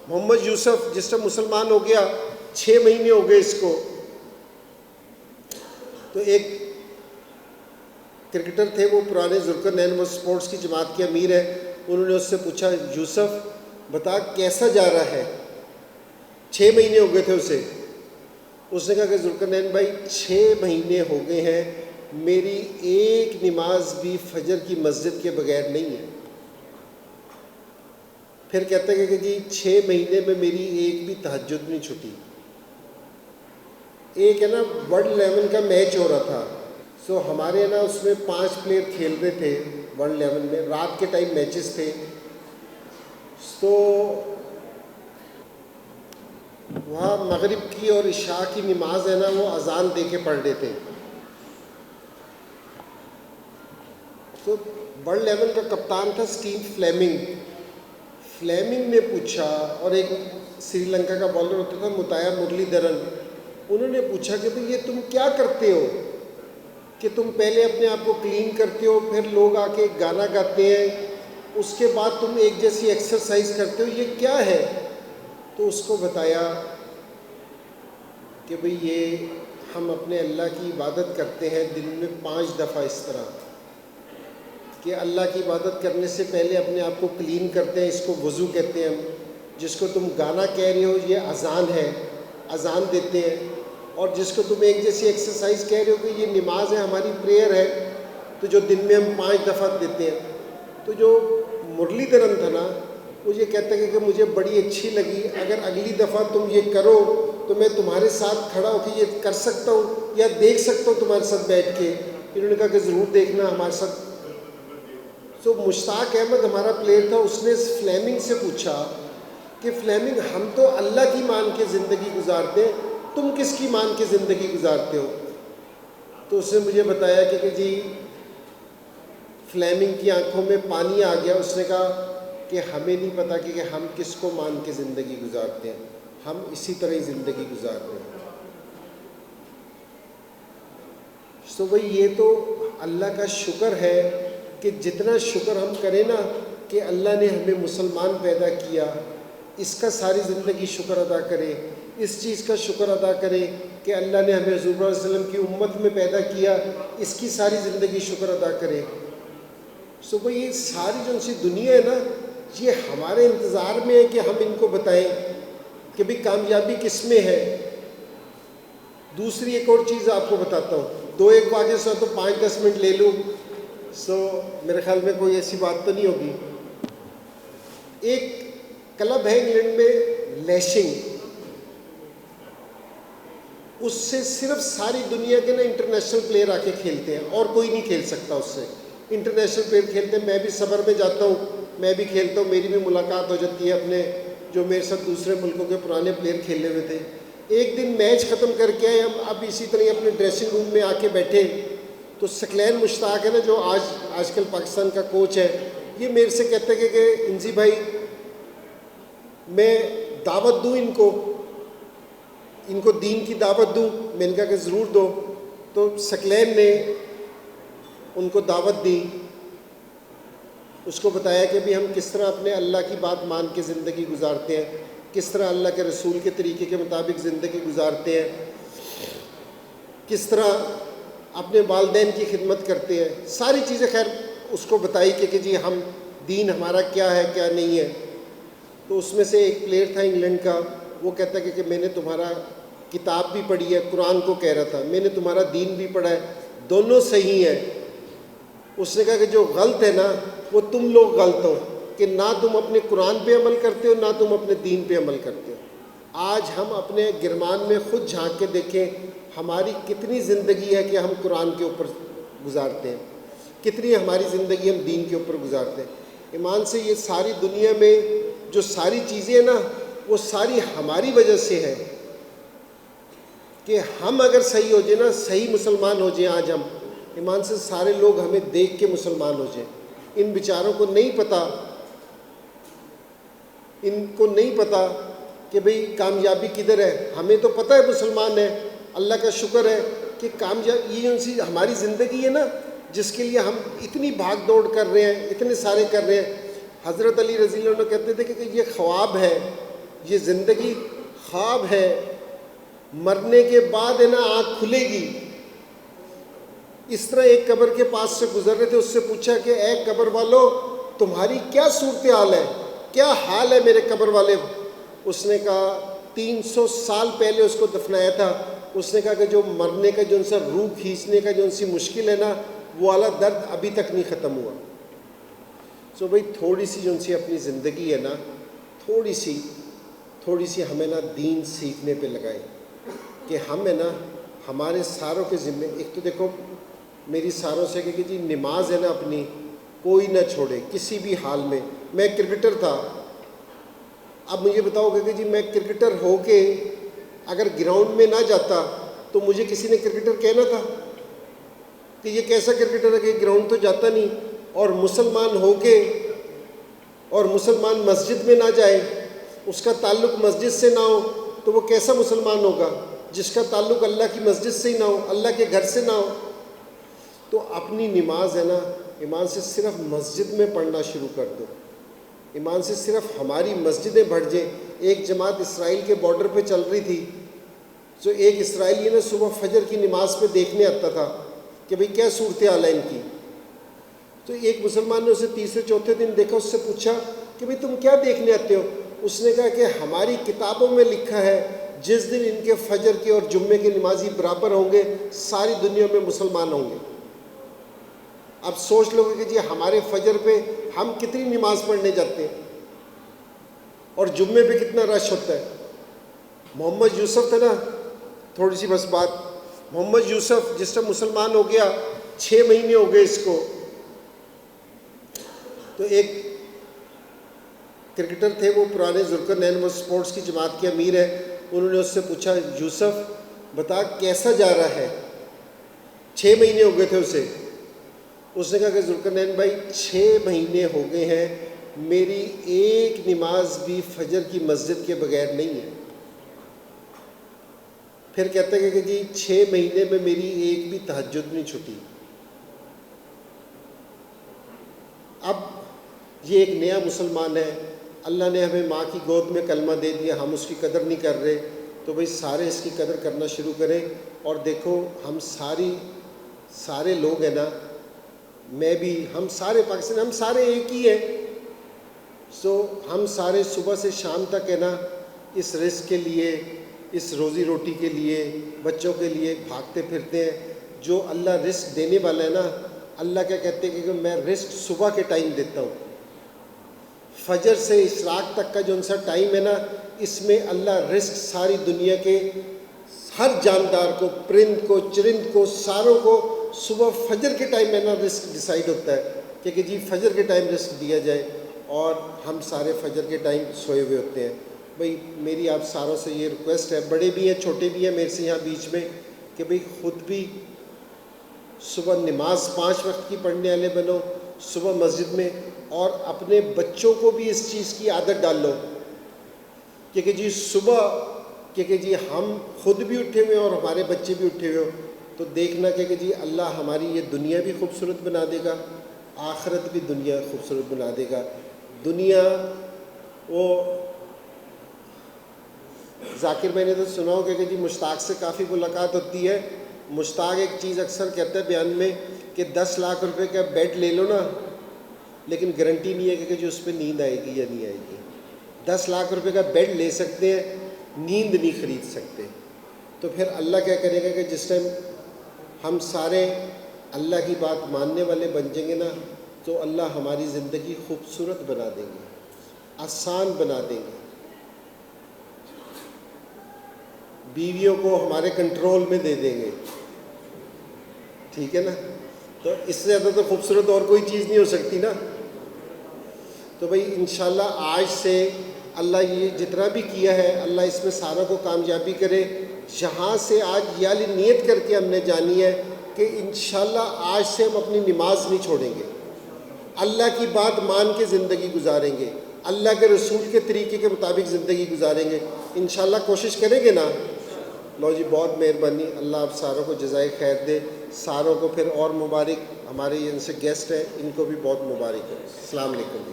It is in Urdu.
محمد یوسف جس طرح مسلمان ہو گیا 6 مہینے ہو گئے اس کو، تو ایک کرکٹر تھے وہ پرانے ذوالقرنین، وہ سپورٹس کی جماعت کے امیر ہیں، انہوں نے اس سے پوچھا یوسف بتا کیسا جا رہا ہے، 6 مہینے ہو گئے تھے اسے. اس نے کہا کہ ذوالقرنین بھائی 6 مہینے ہو گئے ہیں میری ایک نماز بھی فجر کی مسجد کے بغیر نہیں ہے. پھر کہتے ہیں کہ جی 6 مہینے میں میری ایک بھی تہجد نہیں چھٹی. ایک ہے نا ورلڈ 11 کا میچ ہو رہا تھا، سو ہمارے نا اس میں 5 پلیئر کھیل رہے تھے ورلڈ 11 میں، رات کے ٹائم میچز تھے. تو وہاں مغرب کی اور عشاء کی نماز ہے نا وہ اذان دے کے پڑھ رہے تھے. تو ورلڈ 11 کا کپتان تھا اسٹیو فلیمنگ. فلیمنگ نے پوچھا، اور ایک سری لنکا کا بالر ہوتا تھا متایا مرلی دھرن، انہوں نے پوچھا کہ بھئی یہ تم کیا کرتے ہو کہ تم پہلے اپنے آپ کو کلین کرتے ہو، پھر لوگ آ کے گانا گاتے ہیں، اس کے بعد تم ایک جیسی ایکسرسائز کرتے ہو، یہ کیا ہے؟ تو اس کو بتایا کہ بھئی یہ ہم اپنے اللہ کی عبادت کرتے ہیں دن میں 5 دفعہ، اس طرح کہ اللہ کی عبادت کرنے سے پہلے اپنے آپ کو کلین کرتے ہیں، اس کو وضو کہتے ہیں ہم. جس کو تم گانا کہہ رہے ہو یہ اذان ہے، اذان دیتے ہیں. اور جس کو تم ایک جیسی ایکسرسائز کہہ رہے ہو کہ یہ نماز ہے، ہماری پریئر ہے، تو جو دن میں ہم 5 دفعہ دیتے ہیں. تو جو مرلی دھرن تھا نا وہ یہ کہتا ہے کہ مجھے بڑی اچھی لگی، اگر اگلی دفعہ تم یہ کرو تو میں تمہارے ساتھ کھڑا ہو کے یہ کر سکتا ہوں یا دیکھ سکتا ہوں تمہارے ساتھ بیٹھ کے. انہوں نے کہا کہ ضرور دیکھنا ہمارے ساتھ. تو مشتاق احمد ہمارا پلیئر تھا، اس نے فلیمنگ سے پوچھا کہ فلیمنگ ہم تو اللہ کی مان کے زندگی گزارتے ہیں، تم کس کی مان کے زندگی گزارتے ہو؟ تو اس نے مجھے بتایا کہ جی فلیمنگ کی آنکھوں میں پانی آ گیا. اس نے کہا کہ ہمیں نہیں پتہ کہ ہم کس کو مان کے زندگی گزارتے ہیں، ہم اسی طرح ہی زندگی گزارتے ہیں. تو بھئی یہ تو اللہ کا شکر ہے کہ جتنا شکر ہم کریں نا کہ اللہ نے ہمیں مسلمان پیدا کیا، اس کا ساری زندگی شکر ادا کرے. اس چیز کا شکر ادا کرے کہ اللہ نے ہمیں حضور صلی اللہ علیہ وسلم کی امت میں پیدا کیا، اس کی ساری زندگی شکر ادا کرے. سو بھئی یہ ساری جو سی دنیا ہے نا یہ ہمارے انتظار میں ہے کہ ہم ان کو بتائیں کہ بھئی کامیابی کس میں ہے. دوسری ایک اور چیز آپ کو بتاتا ہوں، 2-1 واقعے سے تو 5-10 منٹ لے لوں، سو میرے خیال میں کوئی ایسی بات تو نہیں ہوگی. ایک کلب ہے انگلینڈ میں لیشنگ، اس سے صرف ساری دنیا کے نا انٹرنیشنل پلیئر آ کے کھیلتے ہیں اور کوئی نہیں کھیل سکتا اس سے. انٹرنیشنل پلیئر کھیلتے ہیں، میں بھی صبر میں جاتا ہوں، میں بھی کھیلتا ہوں، میری بھی ملاقات ہو جاتی ہے اپنے جو میرے ساتھ دوسرے ملکوں کے پرانے پلیئر کھیلے ہوئے تھے. ایک دن میچ ختم کر کے آئے ہم، اب اسی طرح اپنے ڈریسنگ روم میں آ کے بیٹھے تو ثقلین مشتاق ہے نا جو آج کل پاکستان کا کوچ ہے، یہ میرے سے کہتا ہے کہ انزی بھائی میں دعوت دوں ان کو دین کی دعوت دوں. میں نے کہا کہ ضرور دو. تو ثقلین نے ان کو دعوت دی، اس کو بتایا کہ بھی ہم کس طرح اپنے اللہ کی بات مان کے زندگی گزارتے ہیں، کس طرح اللہ کے رسول کے طریقے کے مطابق زندگی گزارتے ہیں، کس طرح اپنے والدین کی خدمت کرتے ہیں. ساری چیزیں خیر اس کو بتائی کہ جی ہم دین ہمارا کیا ہے کیا نہیں ہے. تو اس میں سے ایک پلیئر تھا انگلینڈ کا، وہ کہتا ہے کہ میں نے تمہارا کتاب بھی پڑھی ہے، قرآن کو کہہ رہا تھا، میں نے تمہارا دین بھی پڑھا ہے، دونوں صحیح ہیں. اس نے کہا کہ جو غلط ہے نا وہ تم لوگ غلط ہو کہ نہ تم اپنے قرآن پہ عمل کرتے ہو نہ تم اپنے دین پہ عمل کرتے ہو. آج ہم اپنے گرمان میں خود جھانک کے دیکھیں ہماری کتنی زندگی ہے کہ ہم قرآن کے اوپر گزارتے ہیں، کتنی ہماری زندگی ہم دین کے اوپر گزارتے ہیں. ایمان سے یہ ساری دنیا میں جو ساری چیزیں ہیں نا وہ ساری ہماری وجہ سے ہے کہ ہم اگر صحیح ہو جائیں نا، صحیح مسلمان ہو جائیں، آج ہم ایمان سے سارے لوگ ہمیں دیکھ کے مسلمان ہو جائیں. ان بیچاروں کو نہیں پتہ، ان کو نہیں پتہ کہ بھئی کامیابی کدھر ہے. ہمیں تو پتہ ہے مسلمان ہے، اللہ کا شکر ہے کہ کامیابی یہ سی ہماری زندگی ہے نا جس کے لیے ہم اتنی بھاگ دوڑ کر رہے ہیں، اتنے سارے کر رہے ہیں. حضرت علی رضی اللہ عنہ کہتے تھے کہ یہ خواب ہے یہ زندگی خواب ہے، مرنے کے بعد ہے نا آنکھ کھلے گی۔ اس طرح ایک قبر کے پاس سے گزر رہے تھے، اس سے پوچھا کہ اے قبر والو تمہاری کیا صورتحال ہے، کیا حال ہے میرے قبر والے؟ اس نے کہا 300 سال پہلے اس کو دفنایا تھا، اس نے کہا کہ جو مرنے کا جو ان سے روح کھینچنے کا جو ان سی مشکل ہے نا، وہ والا درد ابھی تک نہیں ختم ہوا۔ سو بھائی تھوڑی سی جو ان سی اپنی زندگی ہے نا، تھوڑی سی ہمیں نا دین سیکھنے پہ لگائیں کہ ہم ہے نا ہمارے ساروں کے ذمے، ایک تو دیکھو میری ساروں سے کہ جی نماز ہے نا اپنی کوئی نہ چھوڑے کسی بھی حال میں۔ میں کرکٹر تھا، اب مجھے بتاؤ کہ جی میں کرکٹر ہو کے اگر گراؤنڈ میں نہ جاتا تو مجھے کسی نے کرکٹر کہنا تھا کہ یہ کیسا کرکٹر ہے کہ گراؤنڈ تو جاتا نہیں، اور مسلمان ہو کے اور مسلمان مسجد میں نہ جائے، اس کا تعلق مسجد سے نہ ہو، تو وہ کیسا مسلمان ہوگا جس کا تعلق اللہ کی مسجد سے ہی نہ ہو، اللہ کے گھر سے نہ ہو؟ تو اپنی نماز ہے نا ایمان سے صرف مسجد میں پڑھنا شروع کر دو، ایمان سے صرف ہماری مسجدیں بڑھ جائیں۔ ایک جماعت اسرائیل کے بارڈر پہ چل رہی تھی، تو ایک اسرائیلی نے صبح فجر کی نماز پہ دیکھنے آتا تھا کہ بھئی کیا صورتحال ہے ان کی، تو ایک مسلمان نے اسے تیسرے چوتھے دن دیکھا، اس سے پوچھا کہ بھئی تم کیا دیکھنے آتے ہو؟ اس نے کہا کہ ہماری کتابوں میں لکھا ہے جس دن ان کے فجر کے اور جمعے کے نمازی برابر ہوں گے ساری دنیا میں مسلمان ہوں گے۔ اب سوچ لو کہ جی ہمارے فجر پہ ہم کتنی نماز پڑھنے جاتے ہیں اور جمعے پہ کتنا رش ہوتا ہے۔ محمد یوسف تھا نا، تھوڑی سی بس بات، محمد یوسف جس طرح مسلمان ہو گیا 6 مہینے ہو گئے اس کو، تو ایک کرکٹر تھے وہ پرانے ذوالقرنین، وہ سپورٹس کی جماعت کے امیر ہیں، انہوں نے اس سے پوچھا یوسف بتا کیسا جا رہا ہے، 6 مہینے ہو گئے تھے اسے۔ اس نے کہا کہ ذوالقرنین بھائی 6 مہینے ہو گئے ہیں میری ایک نماز بھی فجر کی مسجد کے بغیر نہیں ہے۔ پھر کہتا ہے کہ جی 6 مہینے میں میری ایک بھی تہجد نہیں چھٹی۔ اب یہ ایک نیا مسلمان ہے، اللہ نے ہمیں ماں کی گود میں کلمہ دے دیا، ہم اس کی قدر نہیں کر رہے، تو بھئی سارے اس کی قدر کرنا شروع کریں۔ اور دیکھو ہم سارے لوگ ہیں نا، میں بھی، ہم سارے پاکستان، ہم سارے ایک ہی ہیں۔ سو ہم سارے صبح سے شام تک ہے نا اس رزق کے لیے، اس روزی روٹی کے لیے، بچوں کے لیے بھاگتے پھرتے ہیں۔ جو اللہ رزق دینے والا ہے نا، اللہ کیا کہتے ہیں کہ میں رزق صبح کے ٹائم دیتا ہوں، فجر سے اشراق تک کا جو ان سا ٹائم ہے نا، اس میں اللہ رزق ساری دنیا کے ہر جاندار کو، پرند کو، چرند کو، ساروں کو صبح فجر کے ٹائم میں نا رزق ڈیسائیڈ ہوتا ہے کہ جی فجر کے ٹائم رزق دیا جائے، اور ہم سارے فجر کے ٹائم سوئے ہوئے ہوتے ہیں۔ بھئی میری آپ ساروں سے یہ ریکویسٹ ہے، بڑے بھی ہیں چھوٹے بھی ہیں میرے سے یہاں بیچ میں، کہ بھئی خود بھی صبح نماز 5 وقت کی پڑھنے والے بنو صبح مسجد میں، اور اپنے بچوں کو بھی اس چیز کی عادت ڈال لو کہ جی صبح کہ جی ہم خود بھی اٹھے ہوئے ہیں اور ہمارے بچے بھی اٹھے ہوئے ہو، تو دیکھنا کہ جی اللہ ہماری یہ دنیا بھی خوبصورت بنا دے گا، آخرت بھی دنیا خوبصورت بنا دے گا۔ دنیا وہ ذاکر میں نے تو سنا ہو کہ جی مشتاق سے کافی ملاقات ہوتی ہے، مشتاق ایک چیز اکثر کہتا ہے بیان میں کہ 10 لاکھ روپے کا بیڈ لے لو نا، لیکن گارنٹی نہیں ہے کہ جو اس پہ نیند آئے گی یا نہیں آئے گی۔ 10 لاکھ روپے کا بیڈ لے سکتے ہیں، نیند نہیں خرید سکتے۔ تو پھر اللہ کیا کرے گا کہ جس ٹائم ہم سارے اللہ کی بات ماننے والے بن جائیں گے نا، تو اللہ ہماری زندگی خوبصورت بنا دیں گے، آسان بنا دیں گے، بیویوں کو ہمارے کنٹرول میں دے دیں گے، ٹھیک ہے نا؟ تو اس سے زیادہ تو خوبصورت اور کوئی چیز نہیں ہو سکتی نا۔ تو بھئی انشاءاللہ آج سے اللہ یہ جتنا بھی کیا ہے اللہ اس میں ساروں کو کامیابی کرے۔ یہاں سے آج یہ نیت کر کے ہم نے جانی ہے کہ انشاءاللہ آج سے ہم اپنی نماز نہیں چھوڑیں گے، اللہ کی بات مان کے زندگی گزاریں گے، اللہ کے رسول کے طریقے کے مطابق زندگی گزاریں گے، انشاءاللہ کوشش کریں گے نا۔ لو جی بہت مہربانی، اللہ آپ ساروں کو جزائے خیر دے، ساروں کو پھر اور مبارک، ہمارے ان سے گیسٹ ہیں ان کو بھی بہت مبارک ہے۔ السلام علیکم۔